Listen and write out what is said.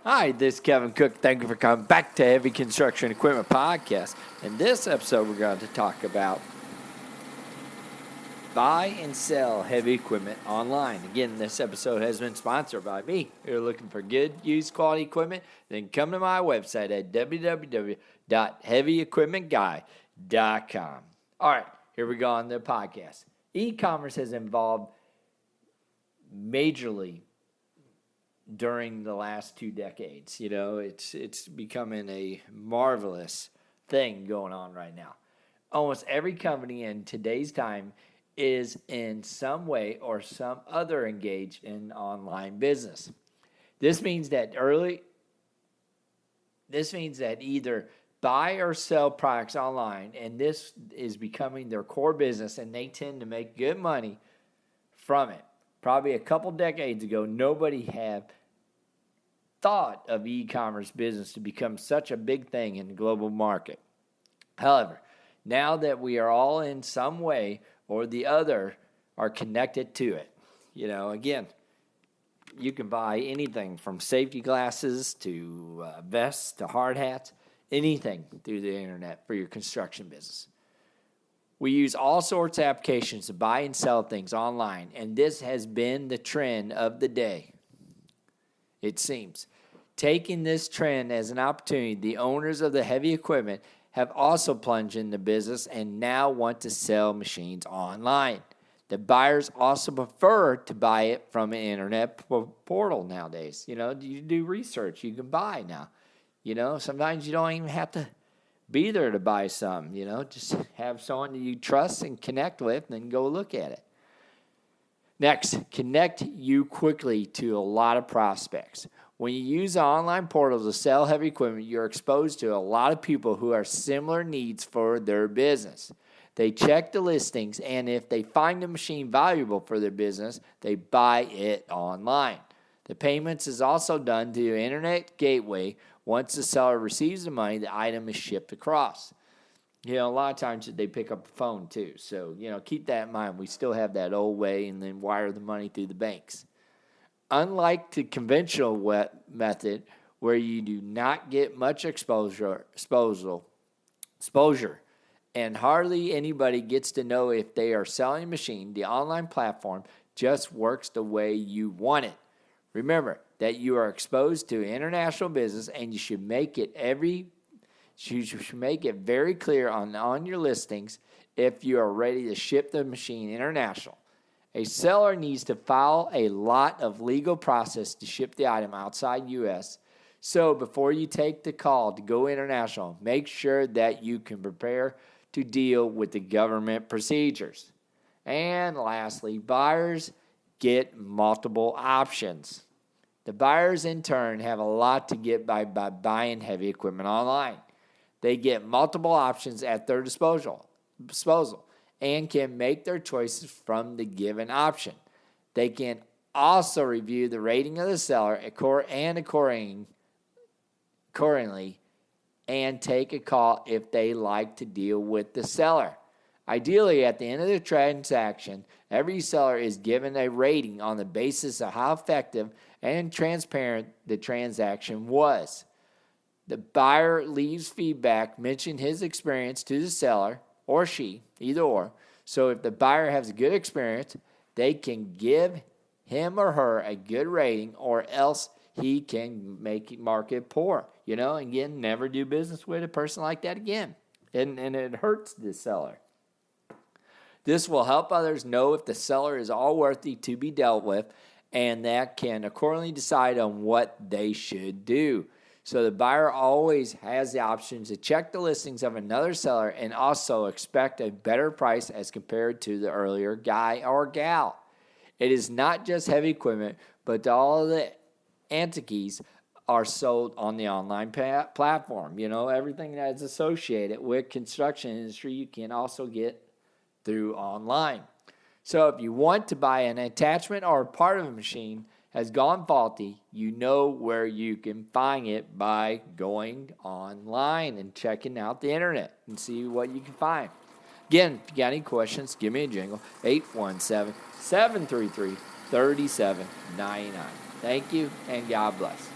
Hi, this is Kevin Cook. Thank you for coming back to Heavy Construction Equipment Podcast. In this episode, we're going to talk about buy and sell heavy equipment online. Again, this episode has been sponsored by me. If you're looking for good, used quality equipment, then come to my website at www.heavyequipmentguy.com. All right, here we go on the podcast. E-commerce has evolved majorly during the last 2 decades. You know, it's becoming a marvelous thing going on right now. Almost every company in today's time is in some way or some other engaged in online business. This means that either buy or sell products online, and this is becoming their core business, and they tend to make good money from it. Probably a couple decades ago, nobody had thought of e-commerce business to become such a big thing in the global market. However, now that we are all in some way or the other are connected to it, you know, again, you can buy anything from safety glasses to vests to hard hats, anything through the internet for your construction business. We use all sorts of applications to buy and sell things online, and this has been the trend of the day, it seems. Taking this trend as an opportunity, the owners of the heavy equipment have also plunged into business and now want to sell machines online. The buyers also prefer to buy it from an internet portal nowadays. You know, you do research, you can buy now. You know, sometimes you don't even have to be there to buy something, you know, just have someone that you trust and connect with and then go look at it. Next, connect you quickly to a lot of prospects. When you use an online portal to sell heavy equipment, you're exposed to a lot of people who have similar needs for their business. They check the listings, and if they find the machine valuable for their business, they buy it online. The payments is also done to an internet gateway. Once the seller receives the money, the item is shipped across. You know, a lot of times they pick up the phone too. So, you know, keep that in mind. We still have that old way and then wire the money through the banks. Unlike the conventional method where you do not get much exposure, and hardly anybody gets to know if they are selling a machine, the online platform just works the way you want it. Remember that you are exposed to international business, and you should make it very clear on your listings if you are ready to ship the machine international. A seller needs to follow a lot of legal process to ship the item outside U.S. So before you take the call to go international, make sure that you can prepare to deal with the government procedures. And lastly, buyers get multiple options. The buyers, in turn, have a lot to get by buying heavy equipment online. They get multiple options at their disposal and can make their choices from the given option. They can also review the rating of the seller and accordingly and take a call if they like to deal with the seller. Ideally, at the end of the transaction, every seller is given a rating on the basis of how effective and transparent the transaction was. The buyer leaves feedback, mention his experience to the seller, or she, either or. So if the buyer has a good experience, they can give him or her a good rating, or else he can mark it poor. You know, again, never do business with a person like that again. And it hurts the seller. This will help others know if the seller is all worthy to be dealt with, and that can accordingly decide on what they should do. So the buyer always has the option to check the listings of another seller and also expect a better price as compared to the earlier guy or gal. It is not just heavy equipment, but all the antiques are sold on the online platform. You know, everything that is associated with construction industry you can also get through online. So if you want to buy an attachment or part of a machine has gone faulty, you know where you can find it by going online and checking out the internet and see what you can find. Again, if you got any questions, give me a jingle, 817-733-3799. Thank you, and God bless.